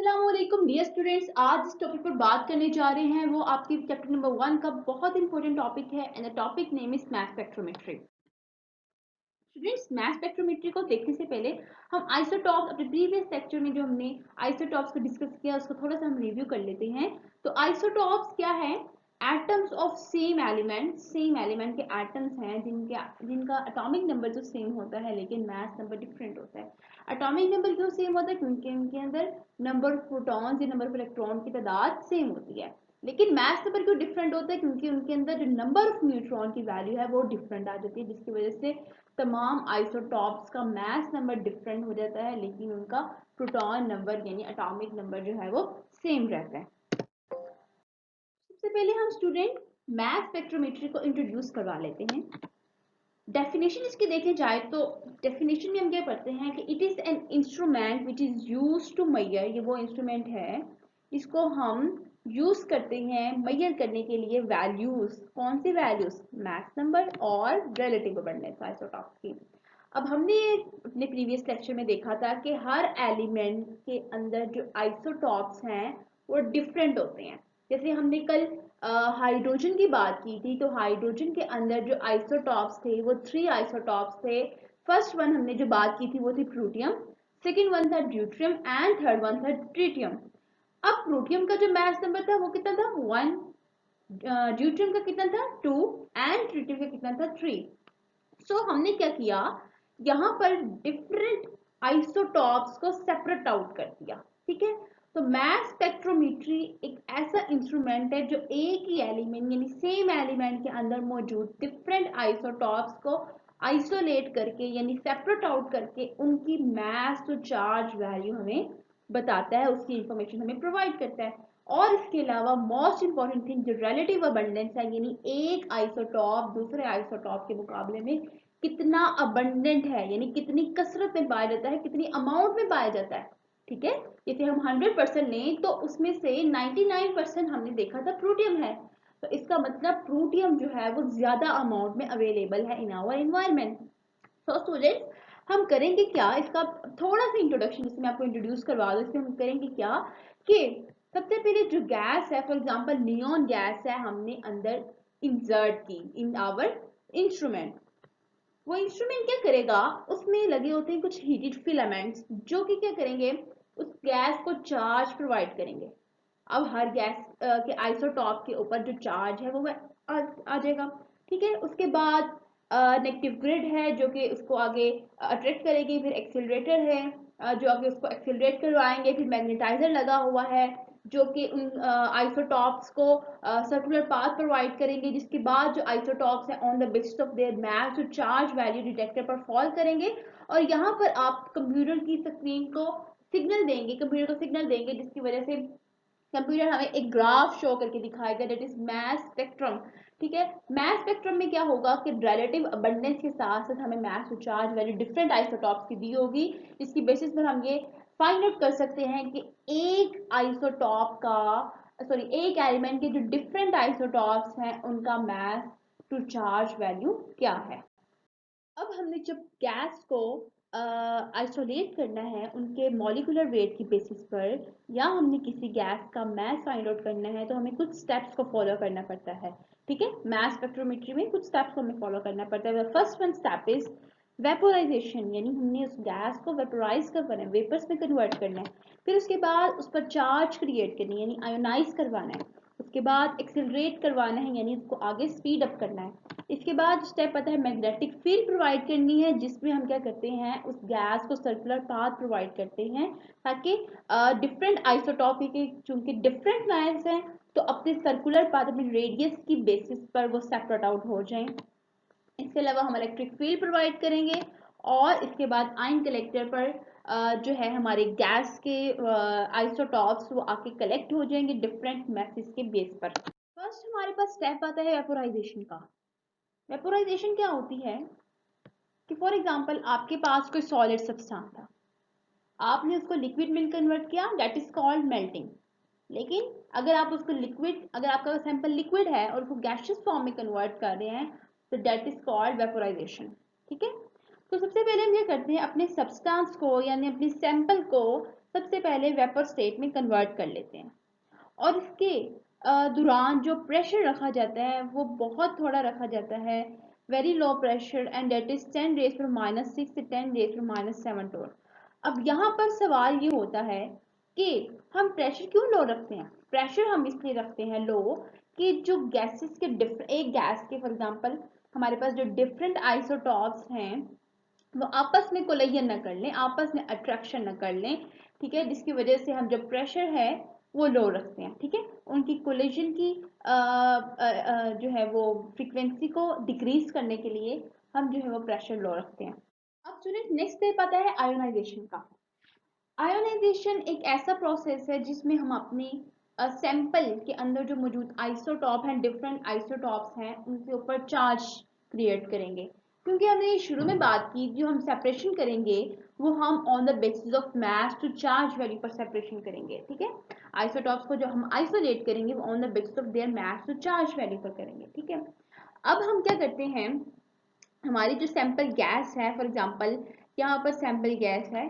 अस्सलामुअलैकुम dear students. आज जिस टॉपिक पर बात करने जा रहे हैं वो आपकी चैप्टर नंबर 1 का बहुत इंपॉर्टेंट टॉपिक है and the topic name is mass spectrometry. Students, mass spectrometry को देखने से पहले हम आइसोटॉप्स, अपने प्रीवियस लेक्चर में जो हमने आइसोटॉप्स को डिस्कस किया उसको थोड़ा सा हम रिव्यू कर लेते हैं। तो आइसोटॉप्स क्या है? एटम्स ऑफ सेम एलिमेंट के एटम्स हैं जिनका एटॉमिक नंबर तो सेम होता है लेकिन मास नंबर डिफरेंट होता है। एटॉमिक नंबर क्यों सेम होता है? क्योंकि उनके अंदर नंबर ऑफ प्रोटॉन्स या नंबर ऑफ इलेक्ट्रॉन की तादाद सेम होती है। लेकिन मास नंबर क्यों डिफरेंट होता है? क्योंकि उनके अंदर जो नंबर ऑफ न्यूट्रॉन की वैल्यू है वो डिफरेंट आ जाती है, जिसकी वजह से तमाम आइसोटॉप्स का मास नंबर डिफरेंट हो जाता है लेकिन उनका प्रोटॉन नंबर यानी एटॉमिक नंबर जो है वो सेम रहता है। सबसे पहले हम स्टूडेंट मास स्पेक्ट्रोमेट्री को इंट्रोड्यूस करवा लेते हैं। डेफिनेशन इसकी देखे जाए तो डेफिनेशन में हम क्या पढ़ते हैं कि it is an instrument which is use to measure. ये वो इंस्ट्रूमेंट है इसको हम यूज करते हैं मेजर करने के लिए वैल्यूज। कौन सी वैल्यूज? मास नंबर और रिलेटिव अबंडेंस आइसोटॉप्स की। अब हमने अपने प्रीवियस लेक्चर में देखा था कि हर एलिमेंट के अंदर जो आइसोटॉप्स हैं वो डिफरेंट होते हैं। जैसे हमने कल हाइड्रोजन की बात की थी, तो हाइड्रोजन के अंदर जो आइसोटॉप्स थे वो 3 आइसोटॉप्स थे। फर्स्ट वन हमने जो बात की थी वो थी प्लूटियम, सेकेंड वन था ड्यूट्रियम एंड थर्ड वन था ट्रिटियम। अब प्लूटियम का जो मास नंबर था वो कितना था? 1, ड्यूट्रियम का कितना था? 2 एंड ट्रिटियम का कितना था? 3। सो हमने क्या किया, यहाँ पर डिफरेंट आइसोटॉप्स को सेपरेट आउट कर दिया। ठीक है, तो मास स्पेक्ट्रोमेट्री एक ऐसा इंस्ट्रूमेंट है जो एक ही एलिमेंट यानी सेम एलिमेंट के अंदर मौजूद डिफरेंट आइसोटॉप्स को आइसोलेट करके यानी सेपरेट आउट करके उनकी मास टू चार्ज वैल्यू हमें बताता है, उसकी इंफॉर्मेशन हमें प्रोवाइड करता है। और इसके अलावा मोस्ट इंपॉर्टेंट थिंग जो रिलेटिव अबंडेंस है, यानी एक आइसोटॉप दूसरे आइसोटॉप के मुकाबले में कितना अबंडेंट है यानी कितनी कसरत में पाया जाता है, कितनी अमाउंट में पाया जाता है। ठीक है, जैसे हम 100% लें तो उसमें से 99% हमने देखा था प्रोटियम है, तो इसका मतलब प्रोटियम जो है वो ज्यादा अमाउंट में अवेलेबल है इन आवर एनवायरमेंट। तो स्टूडेंट्स, हम करेंगे क्या, इसका थोड़ा सा इंट्रोडक्शन जिसमें आपको इंट्रोड्यूस करवा दूं। इसमें हम करेंगे क्या कि सबसे पहले जो गैस है, फॉर एग्जांपल नियॉन गैस है, हमने अंदर इंसर्ट की इन आवर इंस्ट्रूमेंट। वो इंस्ट्रूमेंट क्या करेगा, उसमें लगे होते हैं कुछ हीटेड फिलामेंट्स जो कि क्या करेंगे, उस गैस को चार्ज प्रोवाइड करेंगे। अब हर गैस के आइसोटॉप के ऊपर जो चार्ज है वो आ जाएगा। ठीक है, उसके बाद नेगेटिव ग्रिड है जो कि उसको आगे अट्रैक्ट करेगी, फिर एक्सिलरेटर है जो आगे उसको एक्सिलरेट करवाएंगे, फिर मैग्नेटाइजर लगा हुआ है जो कि उन आइसोटॉप्स को सर्कुलर पाथ प्रोवाइड करेंगे, जिसके बाद जो आइसोटॉप्स हैं on the basis of their मास जो चार्ज वैल्यू डिटेक्टर पर फॉल करेंगे और यहाँ पर आप कंप्यूटर की स्क्रीन को सिग्नल देंगे, कंप्यूटर को सिग्नल देंगे जिसकी वजह से कंप्यूटर हमें एक ग्राफ शो करके दिखाएगा, दैट इज मास स्पेक्ट्रम। ठीक है, मास स्पेक्ट्रम में क्या होगा कि रिलेटिव अबंडेंस के साथ साथ हमें mass to charge value different isotopes की दी होगी, जिसकी बेसिस पर हम ये फाइंड आउट कर सकते हैं कि एक आइसोटॉप का सॉरी एक एलिमेंट के जो डिफरेंट आइसोटॉप्स हैं उनका मास टू चार्ज वैल्यू क्या है। अब हमने जब गैस को आइसोलेट करना है उनके मॉलिक्यूलर वेट की बेसिस पर, या हमने किसी गैस का मास फाइंड आउट करना है तो हमें कुछ स्टेप्स को फॉलो करना पड़ता है। ठीक है, मास स्पेक्ट्रोमेट्री में कुछ स्टेप्स को हमें फॉलो करना पड़ता है। First one step is vaporisation, यानी हमने उस गैस को वेपोराइज करवाना है, वेपर्स में कन्वर्ट करना है। फिर उसके बाद उस पर चार्ज क्रिएट करनी है यानी आयोनाइज करवाना है। उसके बाद एक्सिलरेट करवाना है यानी उसको आगे स्पीड अप करना है। इसके बाद स्टेप आता है मैग्नेटिक फील्ड प्रोवाइड करनी है, जिसमें हम क्या करते हैं उस गैस को सर्कुलर पाथ प्रोवाइड करते हैं ताकि डिफरेंट आइसोटॉप के चूंकि डिफरेंट मास हैं तो अपने सर्कुलर पाथ अपने रेडियस की बेसिस पर वो सेपरेट आउट हो जाएं। इसके अलावा हम इलेक्ट्रिक फील्ड प्रोवाइड करेंगे और इसके बाद आयन कलेक्टर पर जो है हमारे गैस के आइसोटॉप्स वो आके कलेक्ट हो जाएंगे डिफरेंट मैसेज के बेस पर। फर्स्ट हमारे पास स्टेप आता है वेपोराइजेशन का। वेपोराइजेशन क्या होती है कि फॉर एग्जांपल आपके पास कोई सॉलिड सब्सटेंस था, आपने उसको लिक्विड में कन्वर्ट किया, दैट इज कॉल्ड मेल्टिंग। लेकिन अगर आप उसको लिक्विड, अगर आपका सैंपल लिक्विड है और उसको गैसियस फॉर्म में कन्वर्ट कर रहे हैं तो दैट इज कॉल्ड वेपोराइजेशन। ठीक है, तो सबसे पहले हम ये करते हैं अपने सब्सटेंस को यानी अपने सैंपल को सबसे पहले वेपर स्टेट में कन्वर्ट कर लेते हैं और इसके दौरान जो प्रेशर रखा जाता है वो बहुत थोड़ा रखा जाता है, very low pressure, and that is 10⁻⁻⁶ से 10⁻⁷ टोर। अब यहाँ पर सवाल ये होता है कि हम प्रेशर क्यों लो रखते हैं। प्रेशर हम इसलिए रखते हैं लो कि जो गैसेस के एक गैस के फॉर एग्जांपल हमारे पास जो डिफरेंट आइसोटॉप्स हैं वो आपस में कोलिजन न कर लें, आपस में अट्रैक्शन न कर लें, ठीक है, जिसकी वजह से हम जो प्रेशर है वो लो रखते हैं, ठीक है। उनकी कोलिजन की जो है वो फ्रीक्वेंसी को डिक्रीज करने के लिए हम जो है वो प्रेशर लो रखते हैं। अब स्टूडेंट नेक्स्ट स्टेप आता है आयोनाइजेशन का। आयोनाइजेशन एक ऐसा प्रोसेस है जिसमें हम अपनी सैंपल के अंदर जो मौजूद आइसोटॉप हैं, डिफरेंट आइसोटॉप्स हैं, उनके ऊपर चार्ज क्रिएट करेंगे। क्योंकि हमने शुरू में बात की जो हम सेपरेशन करेंगे वो हम on the basis of mass to charge value पर सेपरेशन करेंगे, ठीक है। आइसोटॉप्स को जो हम आइसोलेट करेंगे वो on the basis of their mass to charge value पर करेंगे, ठीक है। अब हम क्या करते हैं, हमारी जो सैंपल गैस है, फॉर एग्जांपल यहाँ पर सैंपल गैस है,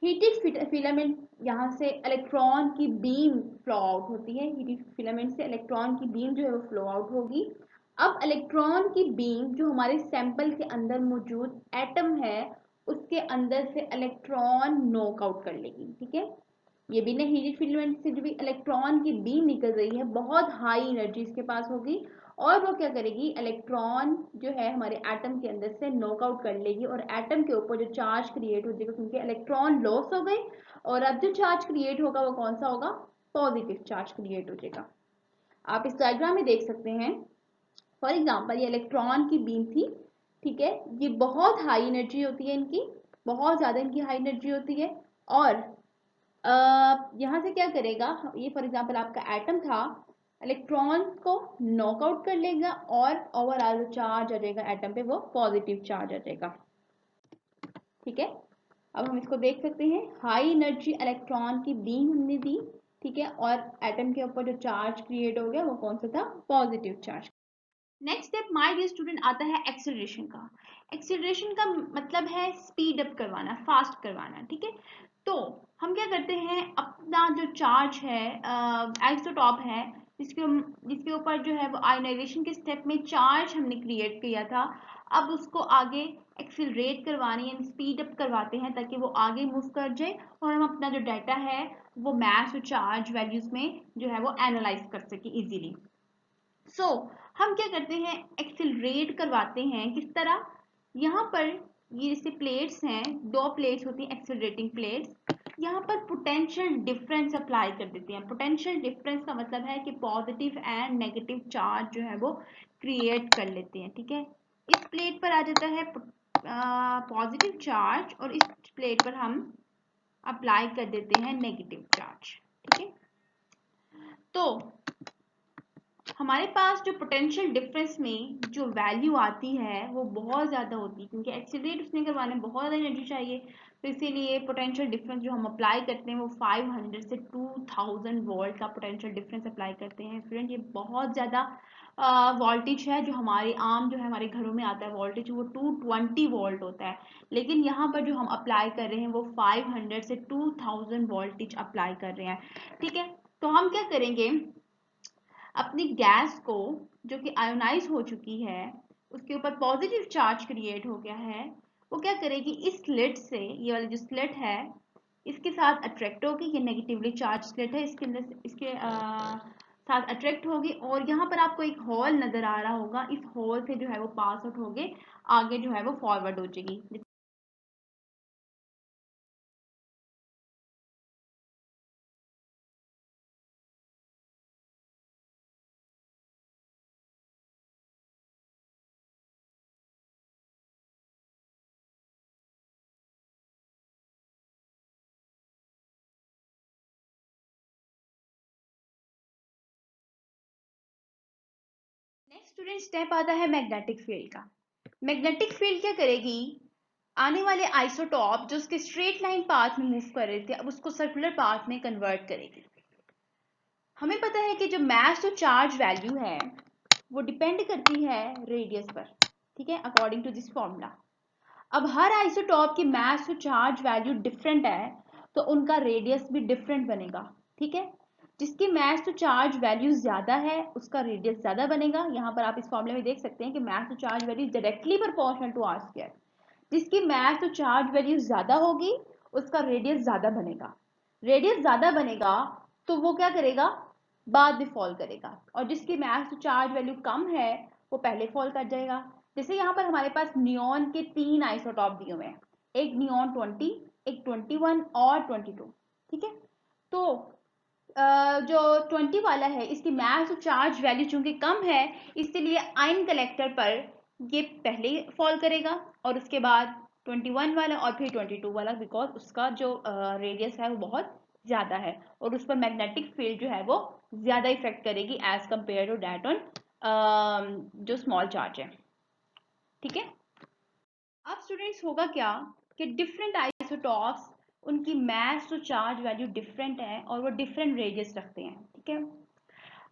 हीटिंग फिलामेंट यहाँ से इलेक्ट्रॉन की बीम फ्लो आउट होती है, हीटिंग फिलामेंट से इलेक्ट्रॉन की बीम जो है वो फ्लो आउट होगी। अब इलेक्ट्रॉन की बीम जो हमारे सैंपल के अंदर मौजूद एटम है उसके अंदर से इलेक्ट्रॉन नॉक आउट कर लेगी, ठीक है। ये भी नहीं, हीटेड फिलामेंट से जो भी इलेक्ट्रॉन की बीम निकल रही है बहुत हाई एनर्जी इसके पास होगी और वो क्या करेगी, इलेक्ट्रॉन जो है हमारे एटम के अंदर से नॉकआउट कर लेगी और एटम के ऊपर जो चार्ज क्रिएट हो जाएगा क्योंकि इलेक्ट्रॉन लॉस हो गए और अब जो चार्ज क्रिएट होगा वो कौन सा होगा, पॉजिटिव चार्ज क्रिएट हो जाएगा। आप इस डायग्राम में देख सकते हैं, फॉर एग्जाम्पल ये इलेक्ट्रॉन की बीम थी, ठीक है, ये बहुत हाई एनर्जी होती है इनकी, बहुत ज्यादा इनकी हाई एनर्जी होती है और यहाँ से क्या करेगा, ये फॉर एग्जांपल आपका एटम था, इलेक्ट्रॉन को नॉकआउट कर लेगा और ओवरऑल चार्ज आ जाएगा एटम पे वो पॉजिटिव चार्ज आ जाएगा, ठीक है। अब हम इसको देख सकते हैं, हाई एनर्जी इलेक्ट्रॉन की बीम हमने दी, ठीक है, और एटम के ऊपर जो चार्ज क्रिएट हो गया वो कौन सा था, positive charge. Next step my dear student आता है एक्सेलरेशन का। एक्सेलरेशन का मतलब है स्पीड अप करवाना, फास्ट करवाना, ठीक है। तो हम क्या करते हैं, अपना जो चार्ज है आइसोटॉप है जिसके ऊपर जो है वो आयोनाइजेशन के स्टेप में चार्ज हमने क्रिएट किया था, अब उसको आगे एक्सेलरेट करवानी है, स्पीड अप करवाते हैं ताकि वो आगे मूव कर जाए और हम अपना जो डाटा है वो मैथ और चार्ज वैल्यूज में जो है वो एनालाइज कर सके इजीली। हम क्या करते हैं, एक्सेलरेट करवाते हैं किस तरह, यहाँ पर ये जैसे प्लेट्स हैं, दो प्लेट्स होती हैं एक्सेलरेटिंग प्लेट्स, यहाँ पर पोटेंशियल डिफरेंस अप्लाई कर देते हैं। पोटेंशियल डिफरेंस का मतलब है कि पॉजिटिव एंड नेगेटिव चार्ज जो है वो क्रिएट कर लेते हैं, ठीक है। इस प्लेट पर आ जाता है पॉजिटिव चार्ज और इस प्लेट पर हम अप्लाई कर देते हैं नेगेटिव चार्ज, ठीक है। तो हमारे पास जो पोटेंशियल डिफरेंस में जो वैल्यू आती है वो बहुत ज़्यादा होती है क्योंकि एक्सीलरेट उसने करवाने में बहुत ज़्यादा एनर्जी चाहिए, तो इसीलिए पोटेंशियल डिफरेंस जो हम अप्लाई करते हैं वो 500 से 2000 वोल्ट का पोटेंशियल डिफरेंस अप्लाई करते हैं। फ्रेंड ये बहुत ज़्यादा वोल्टेज है, जो हमारे आम जो है हमारे घरों में आता है वोल्टेज वो 220 वोल्ट होता है, लेकिन यहाँ पर जो हम अप्लाई कर रहे हैं वो 500 से 2000 वोल्टेज अप्लाई कर रहे हैं, ठीक है। तो हम क्या करेंगे, अपनी गैस को जो कि आयोनाइज हो चुकी है उसके ऊपर पॉजिटिव चार्ज क्रिएट हो गया है, वो क्या करेगी, इस स्लिट से, ये वाली जो स्लिट है इसके साथ अट्रैक्ट होगी, ये नेगेटिवली चार्ज स्लिट है, इसके अंदर इसके साथ अट्रैक्ट होगी और यहाँ पर आपको एक होल नजर आ रहा होगा, इस होल से जो है वो पास आउट होके आगे जो है वो फॉरवर्ड हो जाएगी। नेक्स्ट स्टूडेंट स्टेप आता है मैग्नेटिक फील्ड का। मैग्नेटिक फील्ड क्या करेगी, आने वाले आइसोटॉप जो उसके स्ट्रेट लाइन पाथ में मूव कर रहे थे अब उसको सर्कुलर पाथ में कन्वर्ट करेगी। हमें पता है कि जो मास टू चार्ज वैल्यू है वो डिपेंड करती है रेडियस पर, ठीक है, अकॉर्डिंग टू दिस फॉर्मूला। अब हर आइसोटॉप की मास टू चार्ज वैल्यू डिफरेंट है तो उनका रेडियस भी डिफरेंट बनेगा, ठीक है। जिसकी मास टू चार्ज वैल्यू ज्यादा है उसका रेडियस ज्यादा बनेगा। यहाँ पर आप इस फॉर्मूले में देख सकते हैं कि mass to charge value directly proportional to r square. जिसकी मास टू चार्ज वैल्यू ज्यादा होगी उसका रेडियस ज्यादा बनेगा। रेडियस ज्यादा बनेगा तो वो क्या करेगा, बाद में फॉल करेगा, और जिसकी मास टू चार्ज वैल्यू कम है वो पहले फॉल कर जाएगा। जैसे यहाँ पर हमारे पास नियॉन के 3 आइसोटॉप दिए हुए हैं, एक नियॉन 20, एक 21 और 22, ठीक है। तो जो 20 वाला है इसकी मास और चार्ज वैल्यू चूंकि कम है इसलिए आयन कलेक्टर पर ये पहले फॉल करेगा और उसके बाद 21 वाला और फिर 22 वाला, बिकॉज उसका जो रेडियस है वो बहुत ज्यादा है और उस पर मैग्नेटिक फील्ड जो है वो ज्यादा इफेक्ट करेगी as compare to that on जो स्मॉल चार्ज है, ठीक है। अब स्टूडेंट्स होगा क्या कि डिफरेंट आइसोटॉप्स उनकी मास टू चार्ज वैल्यू डिफरेंट है और वो डिफरेंट रेडियस रखते हैं, ठीक है।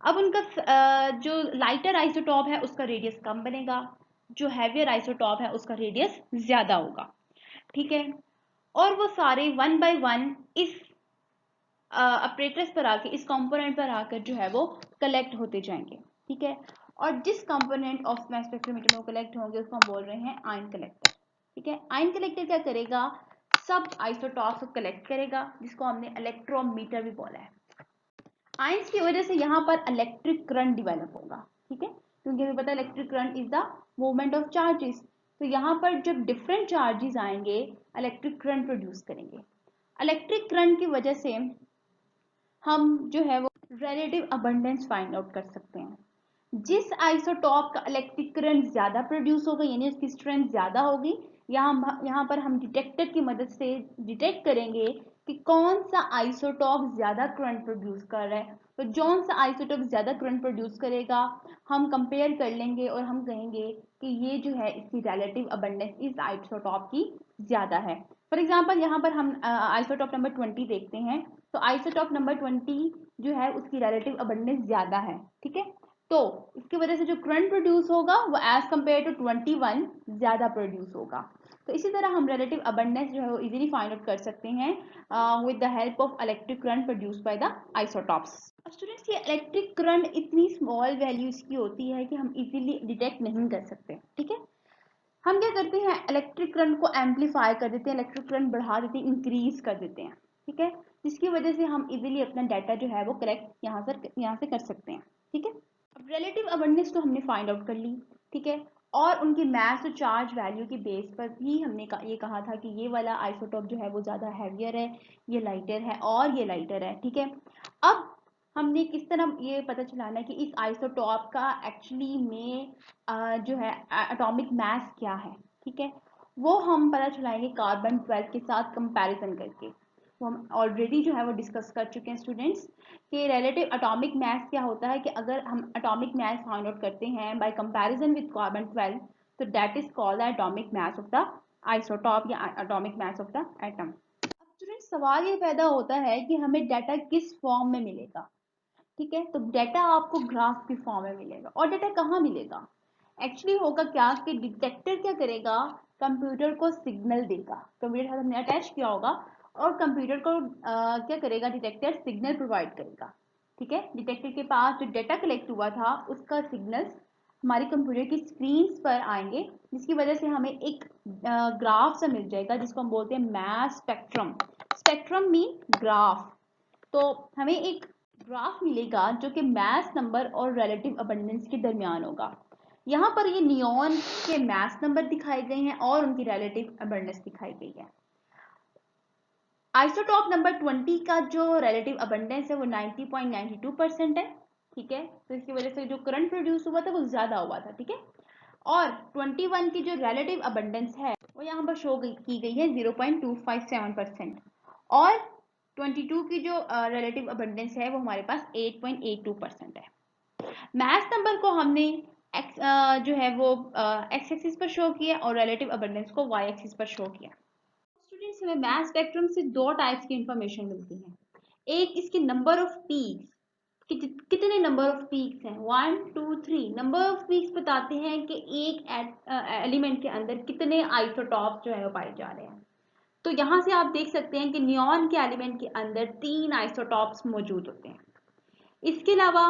अब उनका जो लाइटर आइसोटॉप है उसका रेडियस कम बनेगा, जो हैवियर आइसोटॉप है उसका रेडियस ज्यादा होगा, ठीक है। और वो सारे वन बाय वन इस अपरेटस पर आके, इस कंपोनेंट पर आकर जो है वो कलेक्ट होते जाएंगे, ठीक है। और जिस कंपोनेंट ऑफ मास स्पेक्ट्रोमीटर में वो कलेक्ट होंगे उसको हम बोल रहे हैं आयन कलेक्टर, ठीक है। आयन कलेक्टर क्या करेगा, सब आइसोटॉप्स को कलेक्ट करेगा, जिसको हमने इलेक्ट्रोमीटर भी बोला है। आयंस की वजह से यहाँ पर इलेक्ट्रिक करंट डिवेलप होगा, ठीक है, क्योंकि हमें पता है electric current is the movement of charges. तो यहाँ पर जब डिफरेंट चार्जेस आएंगे इलेक्ट्रिक करंट प्रोड्यूस करेंगे। इलेक्ट्रिक करंट की वजह से हम जो है वो रिलेटिव अबंडेंस फाइंड आउट कर सकते हैं। जिस आइसोटॉप का इलेक्ट्रिक करंट ज्यादा प्रोड्यूस होगा यानी उसकी स्ट्रेंथ ज्यादा होगी, यहाँ पर हम डिटेक्टर की मदद से डिटेक्ट करेंगे कि कौन सा आइसोटॉप ज्यादा करंट प्रोड्यूस कर रहा है। तो जौन सा आइसोटॉप ज्यादा करंट प्रोड्यूस करेगा हम कंपेयर कर लेंगे और हम कहेंगे कि ये जो है इसकी रिलेटिव अबंडेंस इस आइसोटॉप की ज्यादा है। फॉर एग्जाम्पल यहाँ पर हम आइसोटॉप नंबर 20 देखते हैं, तो आइसोटॉप नंबर 20 जो है उसकी रिलेटिव अबंडेंस ज्यादा है, ठीक है। तो इसकी वजह से जो करंट प्रोड्यूस होगा वो एज कंपेयर टू 21 ज्यादा प्रोड्यूस होगा। तो इसी तरह हम रिलेटिव अबंडेंस जो है वो इजीली फाइंड आउट कर सकते हैं with the help of electric current produced by the isotopes. Students ये इलेक्ट्रिक करंट इतनी स्मॉल वैल्यू इसकी होती है कि हम इजीली डिटेक्ट नहीं कर सकते, ठीक है। हम क्या करते हैं, इलेक्ट्रिक करंट को एम्पलीफाई कर देते हैं, इलेक्ट्रिक करंट बढ़ा देते हैं, इंक्रीज कर देते हैं, ठीक है, जिसकी वजह से हम इजीली अपना डाटा जो है वो कलेक्ट यहाँ से कर सकते हैं, ठीक है। अब रिलेटिव अबंडेंस तो हमने फाइंड आउट कर ली, ठीक है, और उनकी मास और चार्ज वैल्यू के बेस पर भी हमने ये कहा था कि ये वाला आइसोटॉप जो है वो ज़्यादा हैवियर है, ये लाइटर है और ये लाइटर है, ठीक है। अब हमने किस तरह ये पता चलाना है कि इस आइसोटॉप का एक्चुअली में जो है एटॉमिक मास क्या है, ठीक है, वो हम पता चलाएंगे कार्बन 12 के साथ कंपैरिजन करके। वो हम ऑलरेडी जो है वो डिस्कस कर चुके हैं स्टूडेंट्स कि रिलेटिव एटॉमिक मास क्या होता है, कि अगर हम एटॉमिक मास फाइंड आउट करते हैं बाय कंपैरिजन विद कार्बन 12 तो that is called the atomic mass of the isotope या atomic mass of the atom. अब स्टूडेंट्स सवाल ये पैदा होता है कि हमें डाटा किस फॉर्म में मिलेगा, ठीक है। तो डाटा आपको ग्राफ की फॉर्म में मिलेगा। और डाटा कहाँ मिलेगा, एक्चुअली होगा क्या कि डिटेक्टर क्या करेगा, कंप्यूटर को सिग्नल देगा, कंप्यूटर साथ हमने अटैच किया होगा और कंप्यूटर को क्या करेगा, डिटेक्टर सिग्नल प्रोवाइड करेगा, ठीक है। डिटेक्टर के पास जो डाटा कलेक्ट हुआ था उसका सिग्नल्स हमारे कंप्यूटर की स्क्रीन पर आएंगे, जिसकी वजह से हमें एक ग्राफ सा मिल जाएगा जिसको हम बोलते हैं mass spectrum. Spectrum mean graph. तो हमें एक ग्राफ मिलेगा जो कि मास नंबर और रिलेटिव अबंडेंस के दरमियान होगा। यहाँ पर ये नियॉन के मास नंबर दिखाए गए हैं और उनकी रिलेटिव अबंडेंस दिखाई गई है। आइसोटॉप नंबर 20 का जो रिलेटिव अबंडेंस है वो 90.92% है, ठीक है। तो इसकी वजह से जो करंट प्रोड्यूस हुआ था वो ज्यादा हुआ था, ठीक है। और 21 की जो रिलेटिव अबंडेंस है वो यहाँ पर शो की गई है 0.257%। और 22 की जो रिलेटिव अबंडेंस है वो हमारे पास 8.82% है। मास नंबर को हमने जो है वो एक्स एक्सिस पर शो किया और रिलेटिव अबंडेंस को वाई एक्सिस पर शो किया। स्टूडेंट्स हमें मास स्पेक्ट्रम से दो टाइप्स की इंफॉर्मेशन मिलती है। एक इसके नंबर ऑफ पीक्स, कितने नंबर ऑफ पीक्स हैं, 1 2 3 नंबर ऑफ पीक्स बताते हैं कि एक एलिमेंट के अंदर कितने आइसोटॉप्स जो है वो पाए जा रहे हैं। तो यहाँ से आप देख सकते हैं कि नियॉन के एलिमेंट के अंदर 3 आइसोटॉप्स मौजूद होते हैं। इसके अलावा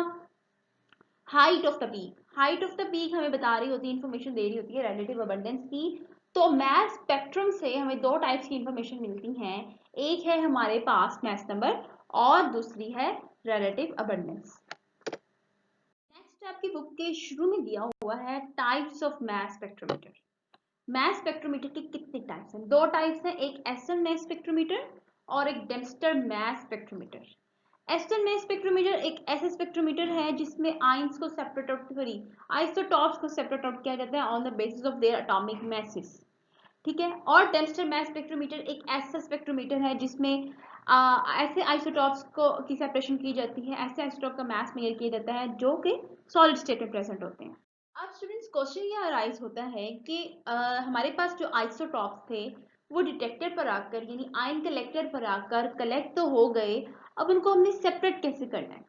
हाइट ऑफ द पीक हमें बता रही होती है, इंफॉर्मेशन दे रही होती है रिलेटिव अबंडेंस की। तो मैस स्पेक्ट्रम से हमें दो टाइप्स की इंफॉर्मेशन मिलती हैं, एक है हमारे पास मैस नंबर और दूसरी है रिलेटिव अबंडेंस। नेक्स्ट आपकी बुक के शुरू में दिया हुआ है types of mass spectrometer. Mass spectrometer के कितने टाइप्स हैं? दो टाइप्स हैं, एक एस्टन मैस स्पेक्ट्रोमीटर और एक Dempster mass spectrometer. Aston mass spectrometer एक ऐसा स्पेक्ट्रोमीटर है जिसमें आइंस को सेपरेट आउट सॉरी आइसोटॉप्स को सेपरेट आउट किया जाता है on the basis of their atomic masses, ठीक है। और डेम्स्टर मैस स्पेक्ट्रोमीटर एक ऐसा स्पेक्ट्रोमीटर है जिसमें ऐसे आइसोटॉप्स को की सेपरेशन की जाती है, ऐसे आइसोटॉप का मैस मेजर किया जाता है जो कि सॉलिड स्टेट में प्रेजेंट होते हैं। अब स्टूडेंट्स क्वेश्चन ये अराइज होता है कि हमारे पास जो आइसोटॉप्स थे वो डिटेक्टर पर आकर यानी आयन कलेक्टर पर आकर कलेक्ट तो हो गए, अब उनको हमने सेपरेट कैसे करना है?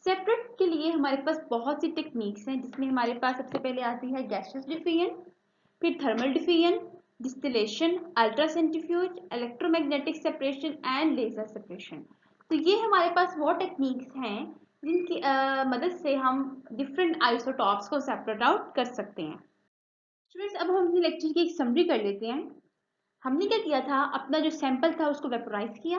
सेपरेट के लिए हमारे पास बहुत सी टेक्निक्स हैं, जिसमें हमारे पास सबसे पहले आती है गैसियस डिफ्यूजन, फिर thermal diffusion, distillation, ultracentrifuge, electromagnetic separation and laser separation. तो ये हमारे पास वो टेक्निक्स हैं जिनकी मदद से हम डिफरेंट आइसोटॉप्स को सेपरेट आउट कर सकते हैं। स्टूडेंट्स अब हम अपने लेक्चर की एक समरी कर लेते हैं। हमने क्या किया था, अपना जो सैंपल था उसको वेपोराइज किया,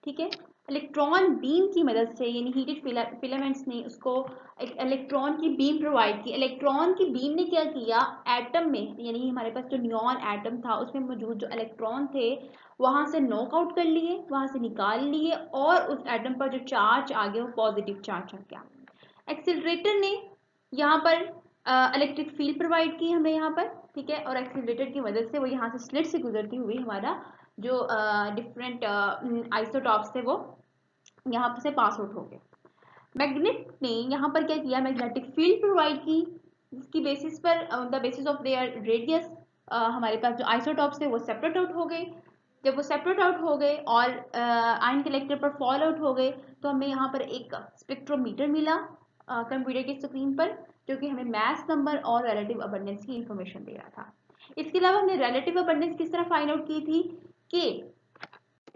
ठीक है। इलेक्ट्रॉन बीम की मदद से यानी हीटेड फिलामेंट्स ने उसको एक इलेक्ट्रॉन की बीम प्रोवाइड की। इलेक्ट्रॉन की बीम ने क्या किया, एटम में यानी हमारे पास जो नियॉन एटम था उसमें मौजूद जो इलेक्ट्रॉन थे वहां से नॉकआउट कर लिए, वहां से निकाल लिए और उस एटम पर जो चार्ज आ गया वो पॉजिटिव चार्ज आ गया। एक्सिलरेटर ने यहाँ पर इलेक्ट्रिक फील्ड प्रोवाइड की हमें यहाँ पर, ठीक है। और एक्सिलरेटर की मदद से वो यहाँ से स्लिट से गुजरती हुई हमारा जो डिफरेंट आइसोटॉप्स थे वो यहाँ से पास आउट हो गए। मैग्नेट ने यहाँ पर क्या किया, मैग्नेटिक फील्ड प्रोवाइड की, जिसकी बेसिस पर the basis of there radius हमारे पास जो आइसोटॉप्स थे वो सेपरेट आउट हो गए। जब वो सेपरेट आउट हो गए और आयन कलेक्टर पर फॉल आउट हो गए तो हमें यहाँ पर एक स्पेक्ट्रोमीटर मिला कंप्यूटर की स्क्रीन पर, जो कि हमें मैस नंबर और रिलेटिव अबंडेंस की इंफॉर्मेशन दे रहा था। इसके अलावा हमने रिलेटिव अबंडेंस किस तरह फाइंड आउट की थी कि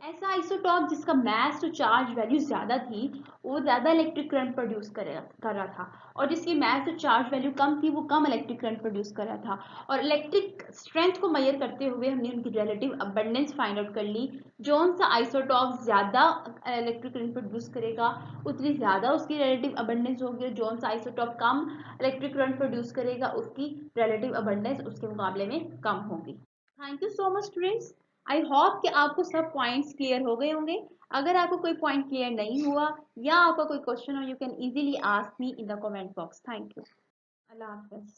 ऐसा आइसोटॉप जिसका मैस टू चार्ज वैल्यू ज्यादा थी वो ज्यादा इलेक्ट्रिक करंट प्रोड्यूस कर रहा था, और जिसकी मैस टू चार्ज वैल्यू कम थी वो कम इलेक्ट्रिक करंट प्रोड्यूस कर रहा था। और इलेक्ट्रिक स्ट्रेंथ को मेजर करते हुए हमने उनकी रिलेटिव अबंडेंस फाइंड आउट कर ली। जौन सा आइसोटॉप ज्यादा इलेक्ट्रिक करंट प्रोड्यूस करेगा उतनी ज्यादा उसकी रिलेटिव अबंडेंस होगी, और जौन सा आइसोटॉप कम इलेक्ट्रिक करंट प्रोड्यूस करेगा उसकी रिलेटिव अबंडेंस उसके मुकाबले में कम होगी। Thank you so much students. I hope कि आपको सब पॉइंट्स क्लियर हो गए होंगे। अगर आपको कोई पॉइंट क्लियर नहीं हुआ या आपका कोई क्वेश्चन हो, you can easily ask me in the comment box. Thank you. Allah Hafiz.